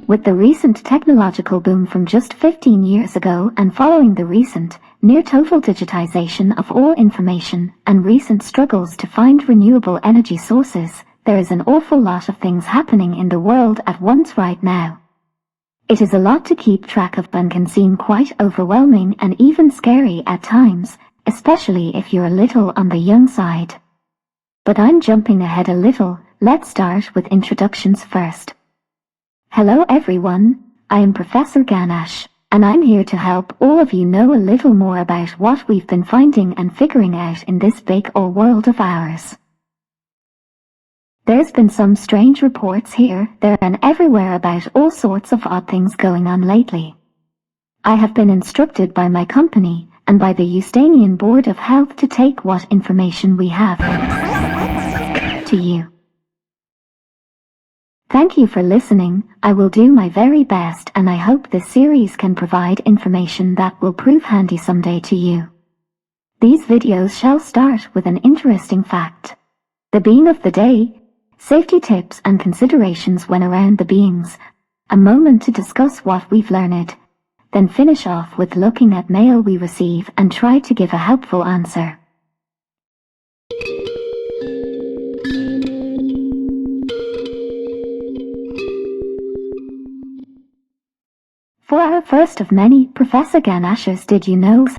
With the recent technological boom from just 15 years ago and following the recent, near-total digitization of all information and recent struggles to find renewable energy sources, there is an awful lot of things happening in the world at once right now. It is a lot to keep track of and can seem quite overwhelming and even scary at times, especially if you're a little on the young side. But I'm jumping ahead a little. Let's start with introductions first. Hello everyone, I am Professor Ganesh, and I'm here to help all of you know a little more about what we've been finding and figuring out in this big old world of ours. There's been some strange reports here, there and everywhere about all sorts of odd things going on lately. I have been instructed by my company and by the Eustanian Board of Health to take what information we have to you. Thank you for listening. I will do my very best and I hope this series can provide information that will prove handy someday to you. These videos shall start with an interesting fact. The being of the day, safety tips and considerations when around the beings, a moment to discuss what we've learned, then finish off with looking at mail we receive and try to give a helpful answer. For our first of many, Professor Ganesh's Did You Know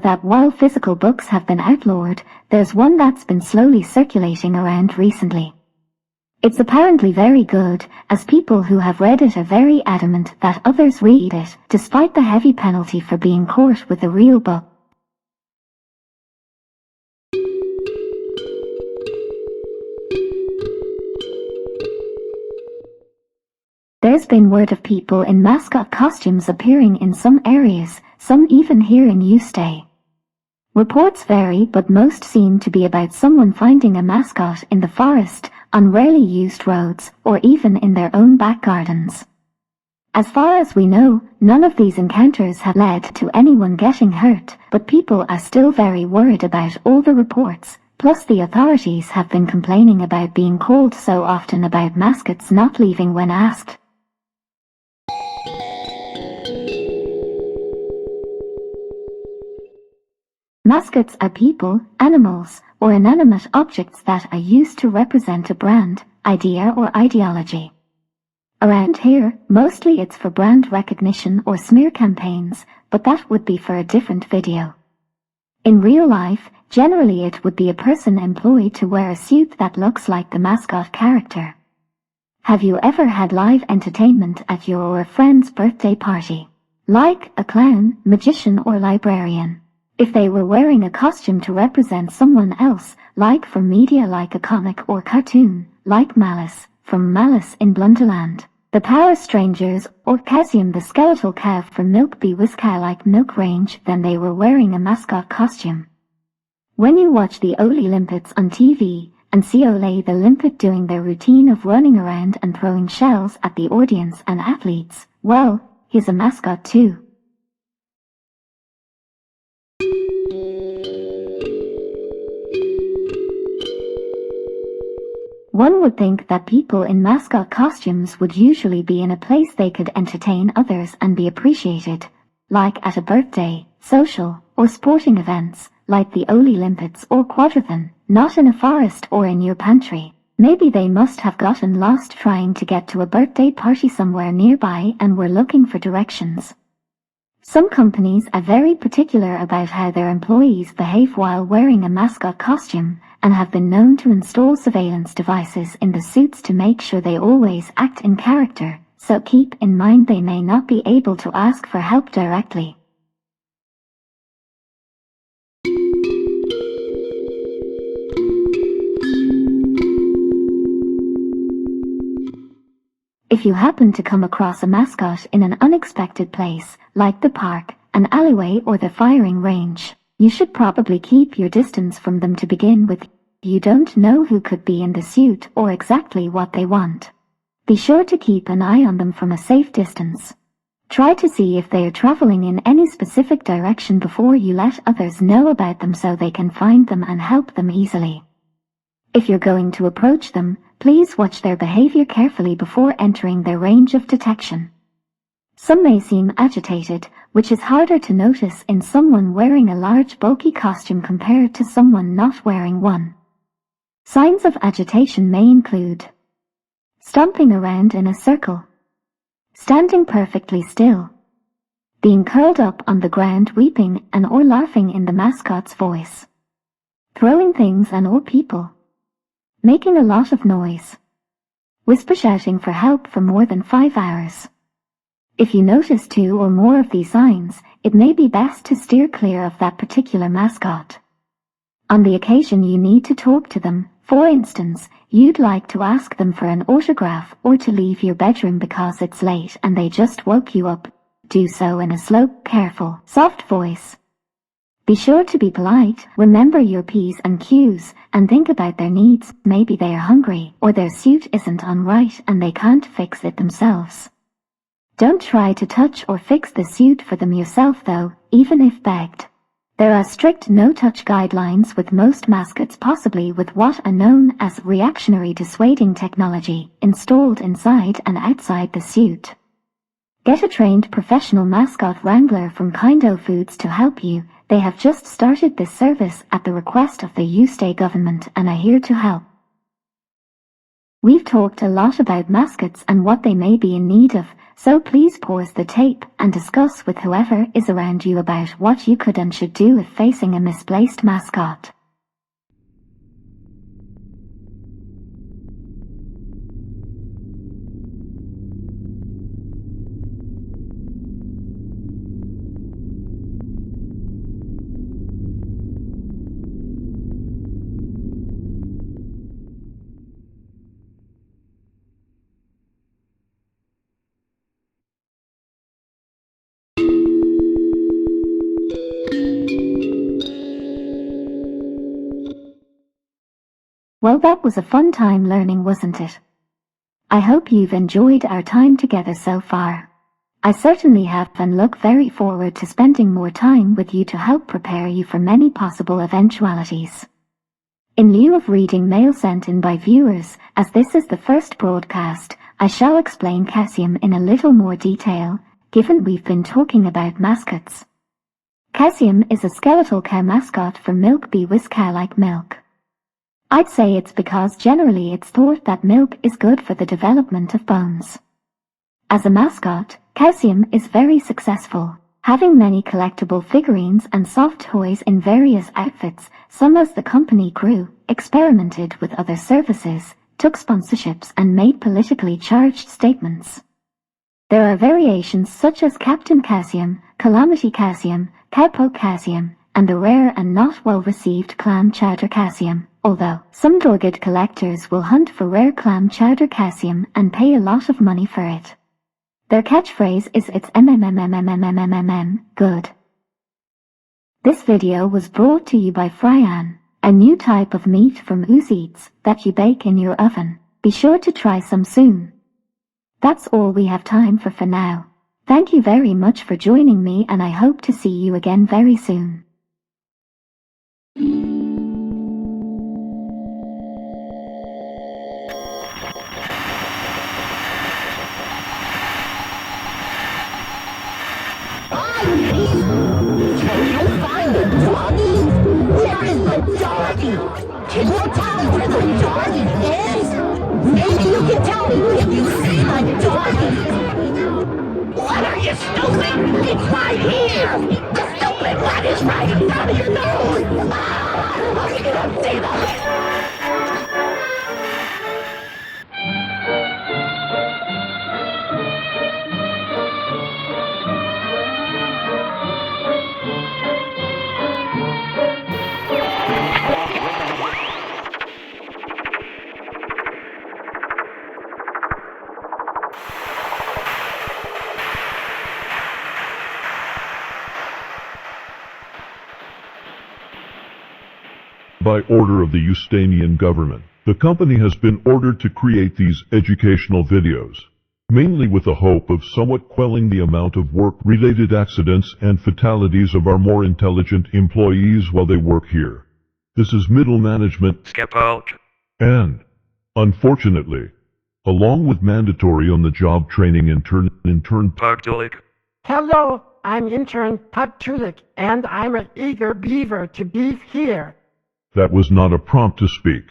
that while physical books have been outlawed, there's one that's been slowly circulating around recently. It's apparently very good, as people who have read it are very adamant that others read it, despite the heavy penalty for being caught with a real book. There's been word of people in mascot costumes appearing in some areas, some even here in Houston. Reports vary, but most seem to be about someone finding a mascot in the forest, on rarely used roads, or even in their own back gardens. As far as we know, none of these encounters have led to anyone getting hurt, but people are still very worried about all the reports. Plus the authorities have been complaining about being called so often about mascots not leaving when asked. Mascots are people, animals, or inanimate objects that are used to represent a brand, idea or ideology. Around here, mostly it's for brand recognition or smear campaigns, but that would be for a different video. In real life, generally it would be a person employed to wear a suit that looks like the mascot character. Have you ever had live entertainment at your or a friend's birthday party? Like a clown, magician or librarian. If they were wearing a costume to represent someone else, like from media like a comic or cartoon, like Malice, from Malice in Blunderland, the Power Strangers, or Casium the skeletal cow from Milk Be Whiskey like Milk Range, then they were wearing a mascot costume. When you watch the Ole Limpets on TV, and see Ole the Limpet doing their routine of running around and throwing shells at the audience and athletes, well, he's a mascot too. One would think that people in mascot costumes would usually be in a place they could entertain others and be appreciated, like at a birthday, social, or sporting events, like the Ole Limpets or Quadrathon, not in a forest or in your pantry. Maybe they must have gotten lost trying to get to a birthday party somewhere nearby and were looking for directions. Some companies are very particular about how their employees behave while wearing a mascot costume, and have been known to install surveillance devices in the suits to make sure they always act in character, so keep in mind they may not be able to ask for help directly. If you happen to come across a mascot in an unexpected place, like the park, an alleyway or the firing range, you should probably keep your distance from them to begin with. You don't know who could be in the suit or exactly what they want. Be sure to keep an eye on them from a safe distance. Try to see if they are traveling in any specific direction before you let others know about them so they can find them and help them easily. If you're going to approach them, please watch their behavior carefully before entering their range of detection. Some may seem agitated, which is harder to notice in someone wearing a large bulky costume compared to someone not wearing one. Signs of agitation may include stomping around in a circle, standing perfectly still, being curled up on the ground weeping and or laughing in the mascot's voice, throwing things and or people, making a lot of noise, whisper shouting for help for more than 5 hours. If you notice 2 or more of these signs, it may be best to steer clear of that particular mascot. On the occasion you need to talk to them, for instance, you'd like to ask them for an autograph or to leave your bedroom because it's late and they just woke you up, do so in a slow, careful, soft voice. Be sure to be polite, remember your P's and Q's, and think about their needs. Maybe they are hungry, or their suit isn't on right and they can't fix it themselves. Don't try to touch or fix the suit for them yourself though, even if begged. There are strict no-touch guidelines with most mascots, possibly with what are known as reactionary dissuading technology, installed inside and outside the suit. Get a trained professional mascot wrangler from Kindo Foods to help you. They have just started this service at the request of the USA government and are here to help. We've talked a lot about mascots and what they may be in need of, so please pause the tape and discuss with whoever is around you about what you could and should do if facing a misplaced mascot. Well, that was a fun time learning, wasn't it? I hope you've enjoyed our time together so far. I certainly have and look very forward to spending more time with you to help prepare you for many possible eventualities. In lieu of reading mail sent in by viewers, as this is the first broadcast, I shall explain Calcium in a little more detail, given we've been talking about mascots. Calcium is a skeletal cow mascot for milk bee with cow-like milk. I'd say it's because generally it's thought that milk is good for the development of bones. As a mascot, Calcium is very successful, having many collectible figurines and soft toys in various outfits. Some as the company grew, experimented with other services, took sponsorships and made politically charged statements. There are variations such as Captain Calcium, Calamity Calcium, Cowpoke Calcium, and the rare and not well-received Clam Chowder Calcium, although some dogged collectors will hunt for rare Clam Chowder Calcium and pay a lot of money for it. Their catchphrase is "It's good." This video was brought to you by Fryan, a new type of meat from Ooze Eats that you bake in your oven. Be sure to try some soon. That's all we have time for now. Thank you very much for joining me and I hope to see you again very soon. Can you find the doggy? Where is the doggy? Can you tell me where the doggy is? Maybe you can tell me if you see the doggy. What are you, stupid? It's right here. The stupid one is right in front of your nose. Ah, you don't see the... By order of the Ustanian government, the company has been ordered to create these educational videos, mainly with the hope of somewhat quelling the amount of work-related accidents and fatalities of our more intelligent employees while they work here. This is middle management. Skip out. And, unfortunately, along with mandatory on-the-job training intern Puctulic. Hello, I'm intern Puctulic, and I'm an eager beaver to be here. that was not a prompt to speak.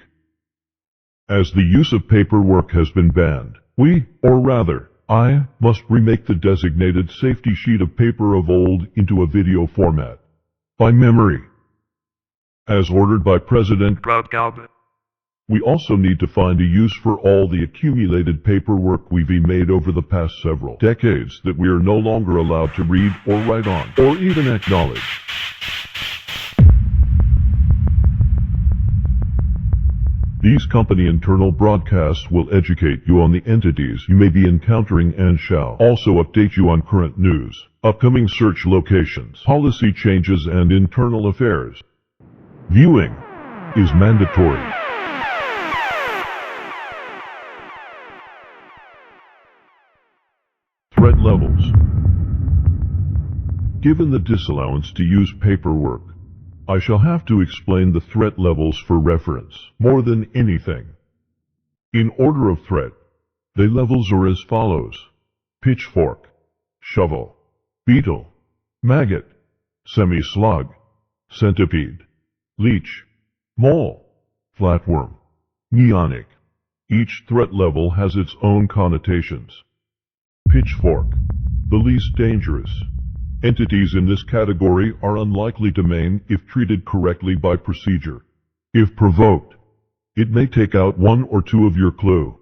As the use of paperwork has been banned, we, or rather, I, must remake the designated safety sheet of paper of old into a video format. By memory. As ordered by President Robotic. We also need to find a use for all the accumulated paperwork we've made over the past several decades that we are no longer allowed to read or write on, or even acknowledge. These company internal broadcasts will educate you on the entities you may be encountering and shall also update you on current news, upcoming search locations, policy changes, and internal affairs. Viewing is mandatory. Threat levels. Given the disallowance to use paperwork, I shall have to explain the threat levels for reference, more than anything. In order of threat, the levels are as follows: pitchfork, shovel, beetle, maggot, semi-slug, centipede, leech, mole, flatworm, neonic. Each threat level has its own connotations. Pitchfork, the least dangerous. Entities in this category are unlikely to maim if treated correctly by procedure. If provoked, it may take out one or two of your clue,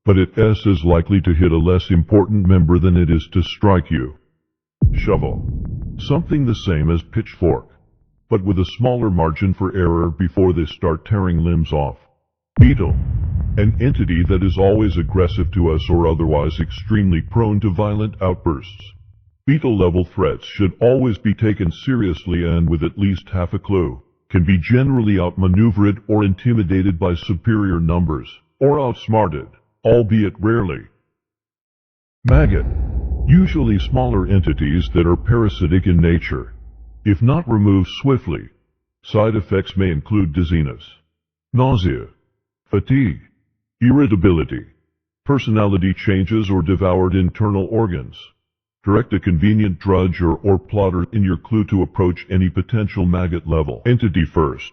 but it is likely to hit a less important member than it is to strike you. Shovel, something the same as pitchfork, but with a smaller margin for error before they start tearing limbs off. Beetle, an entity that is always aggressive to us or otherwise extremely prone to violent outbursts. Beetle-level threats should always be taken seriously and with at least half a clue, can be generally outmaneuvered or intimidated by superior numbers, or outsmarted, albeit rarely. Maggot, usually smaller entities that are parasitic in nature. If not removed swiftly, side effects may include dizziness, nausea, fatigue, irritability, personality changes, or devoured internal organs. Direct a convenient drudge or plotter in your clue to approach any potential maggot level entity first.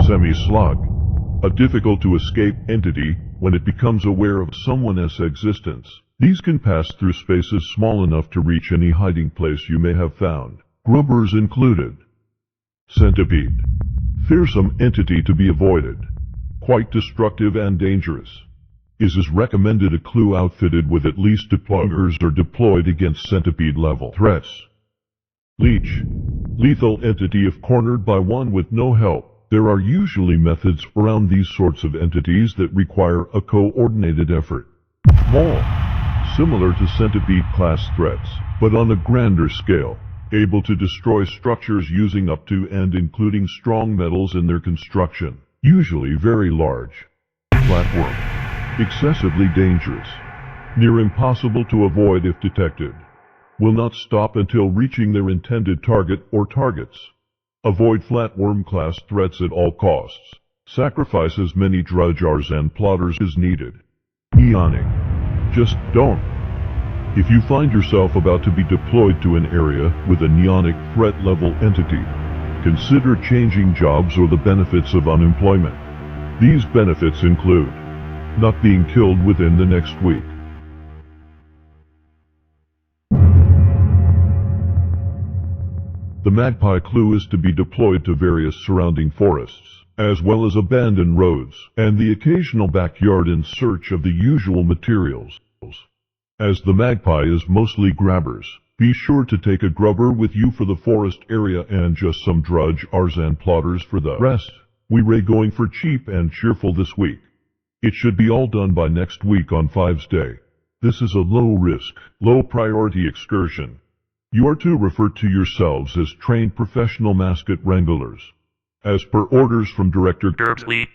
Semi-slug, a difficult to escape entity when it becomes aware of someone's existence. These can pass through spaces small enough to reach any hiding place you may have found, grubbers included. Centipede, fearsome entity to be avoided, quite destructive and dangerous. Is recommended a clue outfitted with at least deployers or deployed against centipede-level threats. Leech, lethal entity if cornered by one with no help. There are usually methods around these sorts of entities that require a coordinated effort. Mole, similar to centipede-class threats, but on a grander scale, able to destroy structures using up to and including strong metals in their construction, usually very large. Flatworm, excessively dangerous, near impossible to avoid if detected. Will not stop until reaching their intended target or targets. Avoid flatworm-class threats at all costs. Sacrifice as many drudgers and plotters as needed. Neonic, just don't. If you find yourself about to be deployed to an area with a neonic threat level entity, consider changing jobs or the benefits of unemployment. These benefits include not being killed within the next week. The magpie clue is to be deployed to various surrounding forests, as well as abandoned roads, and the occasional backyard in search of the usual materials. As the magpie is mostly grabbers, be sure to take a grubber with you for the forest area and just some drudgers and plotters for the rest. We're going for cheap and cheerful this week. It should be all done by next week on Fives Day. This is a low-risk, low-priority excursion. You are to refer to yourselves as trained professional mascot wranglers, as per orders from Director Gerbsley.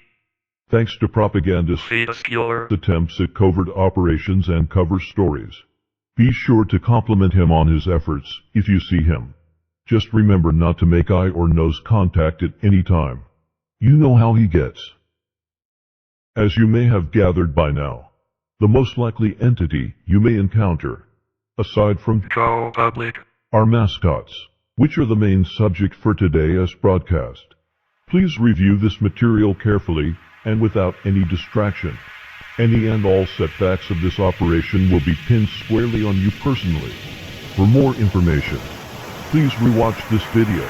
Thanks to propagandist Obscure. attempts at covert operations and cover stories. Be sure to compliment him on his efforts if you see him. Just remember not to make eye or nose contact at any time. You know how he gets. As you may have gathered by now, the most likely entity you may encounter, aside from Go public. are mascots, which are the main subject for today as broadcast. Please review this material carefully and without any distraction. Any and all setbacks of this operation will be pinned squarely on you personally. For more information, please rewatch this video.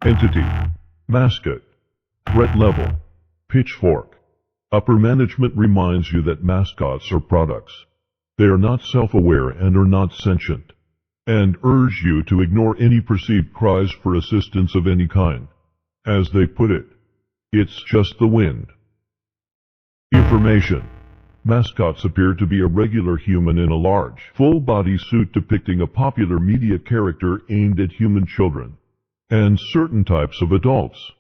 Entity, Mascot, threat level, pitchfork. Upper management reminds you that mascots are products. They are not self-aware and are not sentient, and urge you to ignore any perceived cries for assistance of any kind. As they put it, it's just the wind. Information. Mascots appear to be a regular human in a large, full-body suit depicting a popular media character aimed at human children and certain types of adults.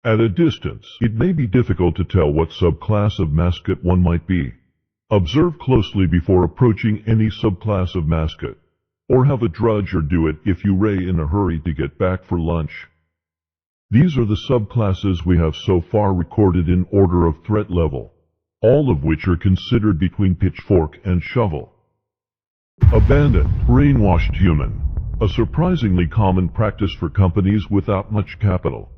At a distance, it may be difficult to tell what subclass of mascot one might be. Observe closely before approaching any subclass of mascot, or have a drudge or do it if you ray in a hurry to get back for lunch. These are the subclasses we have so far recorded in order of threat level, all of which are considered between pitchfork and shovel. Abandoned, brainwashed human. A surprisingly common practice for companies without much capital.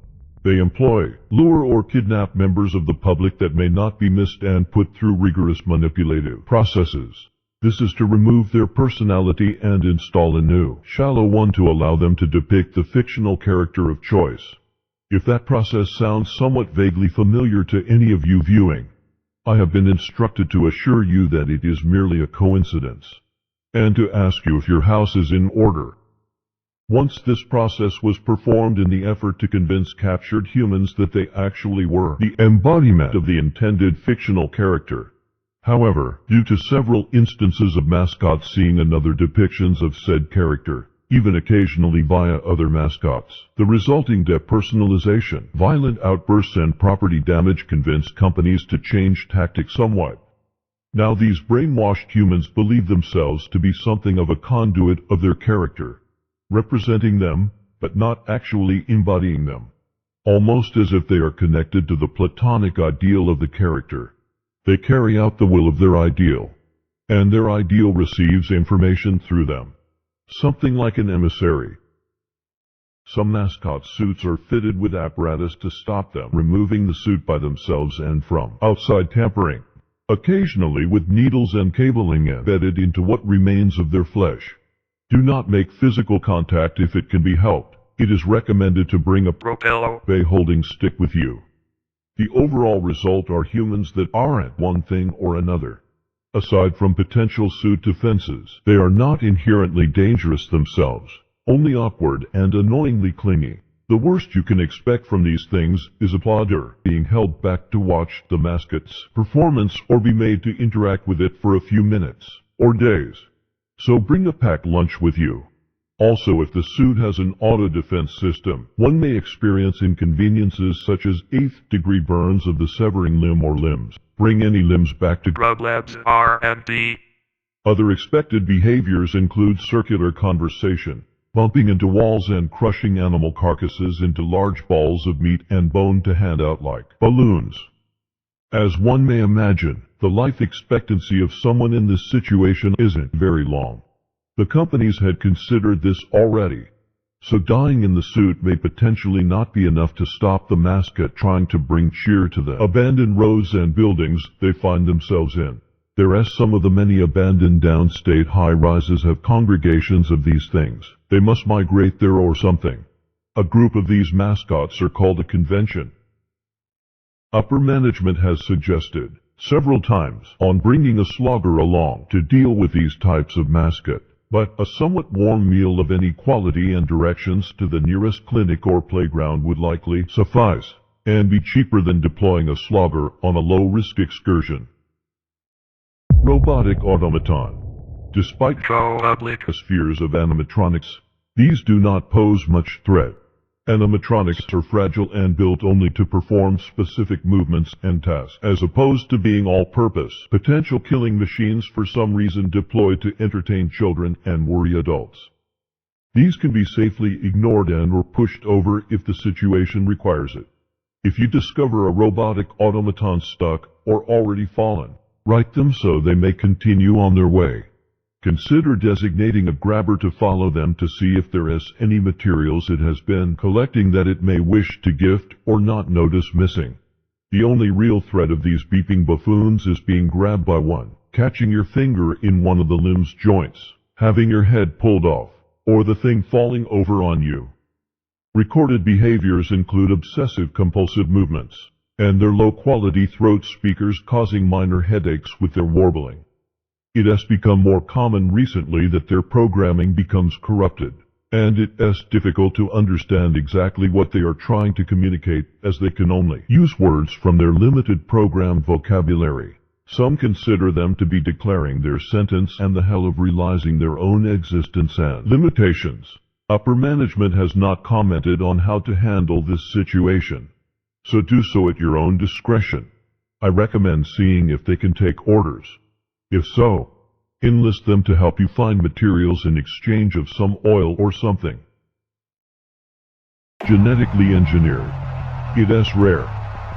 They employ, lure or kidnap members of the public that may not be missed and put through rigorous manipulative processes. This is to remove their personality and install a new, shallow one to allow them to depict the fictional character of choice. If that process sounds somewhat vaguely familiar to any of you viewing, I have been instructed to assure you that it is merely a coincidence, and to ask you if your house is in order. Once this process was performed in the effort to convince captured humans that they actually were the embodiment of the intended fictional character. However, due to several instances of mascots seeing another depictions of said character, even occasionally via other mascots, the resulting depersonalization, violent outbursts and property damage convinced companies to change tactics somewhat. Now these brainwashed humans believe themselves to be something of a conduit of their character, representing them, but not actually embodying them, almost as if they are connected to the platonic ideal of the character. They carry out the will of their ideal, and their ideal receives information through them, something like an emissary. Some mascot suits are fitted with apparatus to stop them removing the suit by themselves and from outside tampering, occasionally with needles and cabling embedded into what remains of their flesh. Do not make physical contact if it can be helped. It is recommended to bring a Propeller. holding stick with you. The overall result are humans that aren't one thing or another. Aside from potential suit defenses, they are not inherently dangerous themselves, only awkward and annoyingly clingy. The worst you can expect from these things is a plodder being held back to watch the mascot's performance or be made to interact with it for a few minutes or days. So bring a packed lunch with you. Also, if the suit has an auto-defense system, one may experience inconveniences such as 8th-degree burns of the severing limb or limbs. Bring any limbs back to Grub Labs R&D. Other expected behaviors include circular conversation, bumping into walls and crushing animal carcasses into large balls of meat and bone to hand out like balloons. As one may imagine, the life expectancy of someone in this situation isn't very long. The companies had considered this already, so dying in the suit may potentially not be enough to stop the mascot trying to bring cheer to the abandoned roads and buildings they find themselves in. Whereas some of the many abandoned downstate high-rises have congregations of these things, they must migrate there or something. A group of these mascots are called a convention. Upper management has suggested, several times, on bringing a slogger along to deal with these types of mascot, but a somewhat warm meal of any quality and directions to the nearest clinic or playground would likely suffice, and be cheaper than deploying a slogger on a low-risk excursion. Robotic automaton. Despite Go public. spheres of animatronics, these do not pose much threat. Animatronics are fragile and built only to perform specific movements and tasks, as opposed to being all-purpose, potential killing machines for some reason deployed to entertain children and worry adults. These can be safely ignored and or pushed over if the situation requires it. If you discover a robotic automaton stuck or already fallen, write them so they may continue on their way. Consider designating a grabber to follow them to see if there is any materials it has been collecting that it may wish to gift or not notice missing. The only real threat of these beeping buffoons is being grabbed by one, catching your finger in one of the limb's joints, having your head pulled off, or the thing falling over on you. Recorded behaviors include obsessive-compulsive movements, and their low-quality throat speakers causing minor headaches with their warbling. It has become more common recently that their programming becomes corrupted, and it is difficult to understand exactly what they are trying to communicate, as they can only use words from their limited program vocabulary. Some consider them to be declaring their sentence and the hell of realizing their own existence and limitations. Upper management has not commented on how to handle this situation, so do so at your own discretion. I recommend seeing if they can take orders. If so, enlist them to help you find materials in exchange of some oil or something. Genetically engineered. It is rare,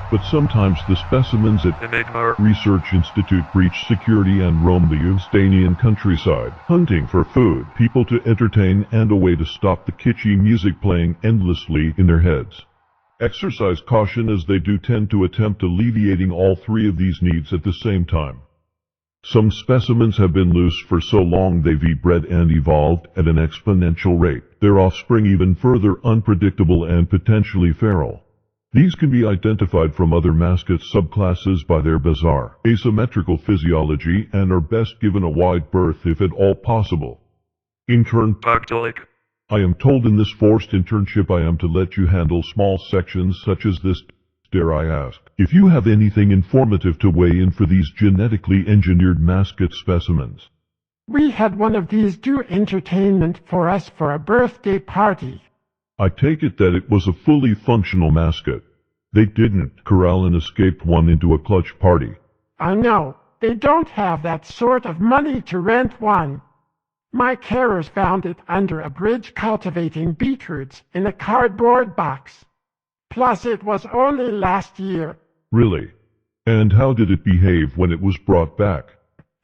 but sometimes the specimens at Enigma Research Institute breach security and roam the Eustanian countryside, hunting for food, people to entertain, and a way to stop the kitschy music playing endlessly in their heads. Exercise caution, as they do tend to attempt alleviating all three of these needs at the same time. Some specimens have been loose for so long they've bred and evolved at an exponential rate, their offspring even further unpredictable and potentially feral. These can be identified from other mascot subclasses by their bizarre, asymmetrical physiology and are best given a wide berth if at all possible. Intern Robotic. I am told in this forced internship I am to let you handle small sections such as this. Dare I ask, if you have anything informative to weigh in for these genetically engineered mascot specimens? We had one of these do entertainment for us for a birthday party. I take it that it was a fully functional mascot. They didn't corral an escaped one into a clutch party. I know, they don't have that sort of money to rent one. My carers found it under a bridge cultivating beetroots in a cardboard box. Plus, it was only last year. Really? And how did it behave when it was brought back?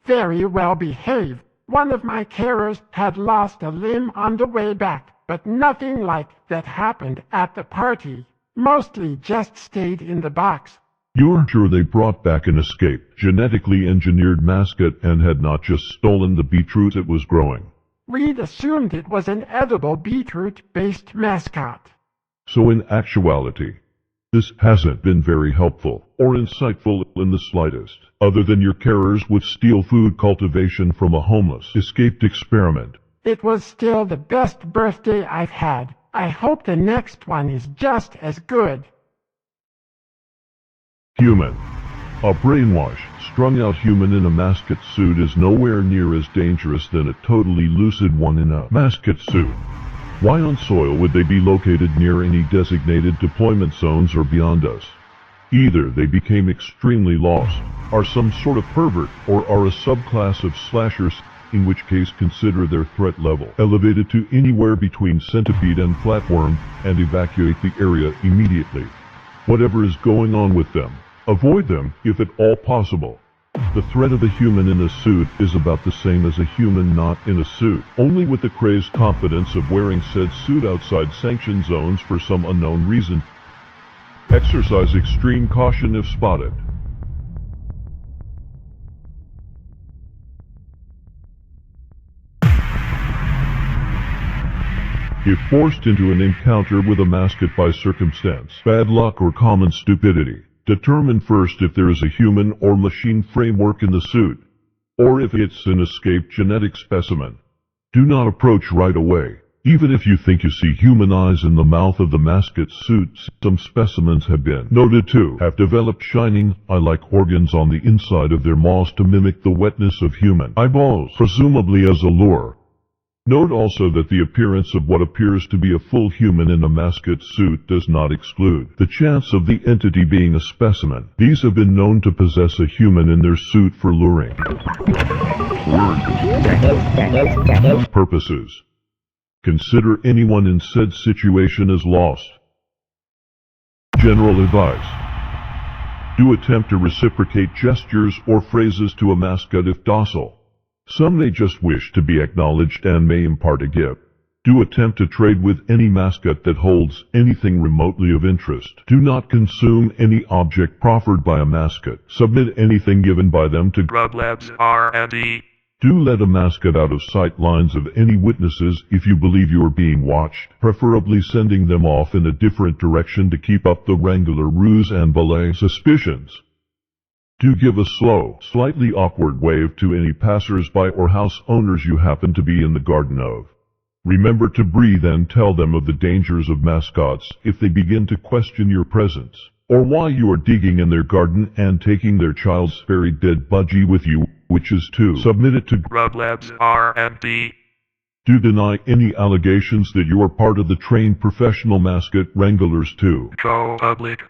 Very well behaved. One of my carers had lost a limb on the way back, but nothing like that happened at the party. Mostly just stayed in the box. You're sure they brought back an escaped, genetically engineered mascot and had not just stolen the beetroot it was growing? We'd assumed it was an edible beetroot-based mascot. So in actuality, this hasn't been very helpful or insightful in the slightest, other than your carers would steal food cultivation from a homeless, escaped experiment. It was still the best birthday I've had. I hope the next one is just as good. Human. A brainwashed, strung-out human in a mascot suit is nowhere near as dangerous than a totally lucid one in a mascot suit. Why on soil would they be located near any designated deployment zones or beyond us? Either they became extremely lost, are some sort of pervert, or are a subclass of slashers, in which case consider their threat level elevated to anywhere between centipede and flatworm, and evacuate the area immediately. Whatever is going on with them, avoid them if at all possible. The threat of a human in a suit is about the same as a human not in a suit, only with the crazed confidence of wearing said suit outside sanction zones for some unknown reason. Exercise extreme caution if spotted. If forced into an encounter with a mascot by circumstance, bad luck, or common stupidity, determine first if there is a human or machine framework in the suit, or if it's an escaped genetic specimen. Do not approach right away. Even if you think you see human eyes in the mouth of the mascot suit, some specimens have been noted to have developed shining, eye-like organs on the inside of their maws to mimic the wetness of human eyeballs, presumably as a lure. Note also that the appearance of what appears to be a full human in a mascot suit does not exclude the chance of the entity being a specimen. These have been known to possess a human in their suit for luring purposes. Consider anyone in said situation as lost. General advice. Do attempt to reciprocate gestures or phrases to a mascot if docile. Some may just wish to be acknowledged and may impart a gift. Do attempt to trade with any mascot that holds anything remotely of interest. Do not consume any object proffered by a mascot. Submit anything given by them to Grub Labs R&D. Do let a mascot out of sight lines of any witnesses if you believe you are being watched, preferably sending them off in a different direction to keep up the Wrangler ruse and belay suspicions. Do give a slow, slightly awkward wave to any passers-by or house owners you happen to be in the garden of. Remember to breathe and tell them of the dangers of mascots if they begin to question your presence, or why you are digging in their garden and taking their child's very dead budgie with you, which is to submit it to Grub Labs R&D. Do deny any allegations that you are part of the trained professional mascot wranglers to Go public.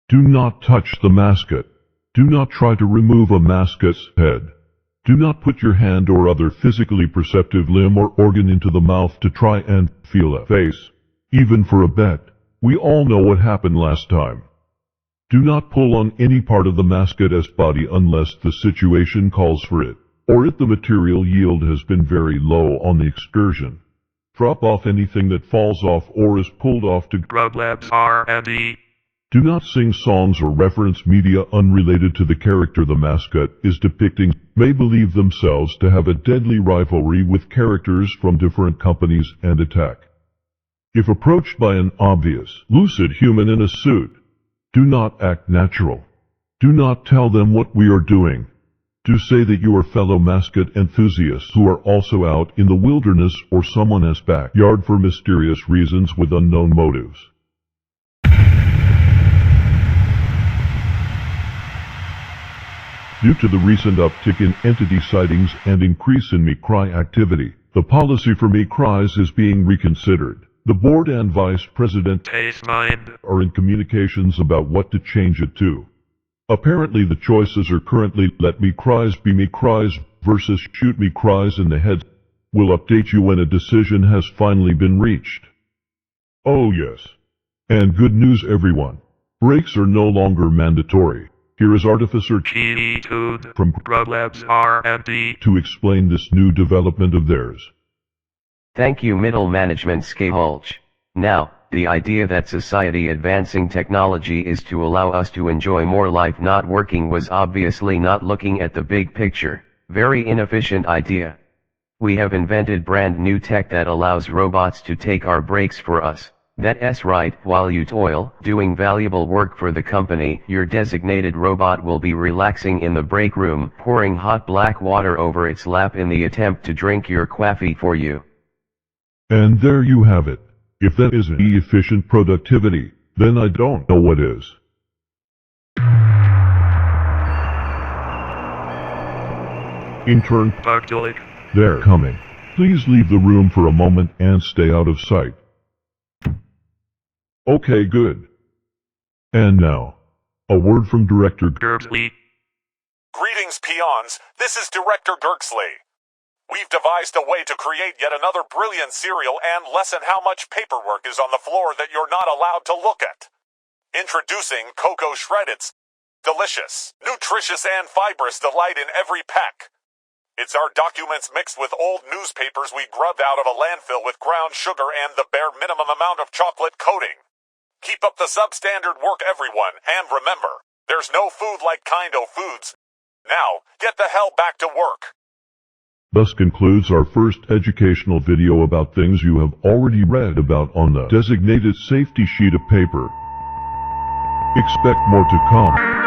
Do not touch the mascot. Do not try to remove a mascot's head. Do not put your hand or other physically perceptive limb or organ into the mouth to try and feel a face, even for a bet. We all know what happened last time. Do not pull on any part of the mascot's body unless the situation calls for it, or if the material yield has been very low on the excursion. Drop off anything that falls off or is pulled off to Grub Labs R&D. Do not sing songs or reference media unrelated to the character the mascot is depicting. May believe themselves to have a deadly rivalry with characters from different companies and attack. If approached by an obvious, lucid human in a suit, do not act natural. Do not tell them what we are doing. Do say that you are fellow mascot enthusiasts who are also out in the wilderness or someone's backyard for mysterious reasons with unknown motives. Due to the recent uptick in entity sightings and increase in me-cry activity, the policy for me-cries is being reconsidered. The board and vice president Taste Mind. are in communications about what to change it to. Apparently the choices are currently let me cries be me cries versus shoot me cries in the head. We'll update you when a decision has finally been reached. Oh yes. And good news everyone. Breaks are no longer mandatory. Here is Artificer G-Tude from Grub Labs R&D. to explain this new development of theirs. Thank you middle management Skahulch. Now, the idea that society advancing technology is to allow us to enjoy more life not working was obviously not looking at the big picture. Very inefficient idea. We have invented brand new tech that allows robots to take our breaks for us. That's right, while you toil, doing valuable work for the company, your designated robot will be relaxing in the break room, pouring hot black water over its lap in the attempt to drink your coffee for you. And there you have it. If that isn't efficient productivity, then I don't know what is. Intern, Buckdulik. they're coming. Please leave the room for a moment and stay out of sight. Okay, good. And now, a word from Director Gerbsley. Greetings, peons. This is Director Gerksley. We've devised a way to create yet another brilliant cereal and lessen how much paperwork is on the floor that you're not allowed to look at. Introducing Cocoa Shreddeds. Delicious, nutritious, and fibrous delight in every pack. It's our documents mixed with old newspapers we grubbed out of a landfill with ground sugar and the bare minimum amount of chocolate coating. Keep up the substandard work, everyone, and remember, there's no food like Kindo Foods. Now, get the hell back to work. Thus concludes our first educational video about things you have already read about on the designated safety sheet of paper. Expect more to come.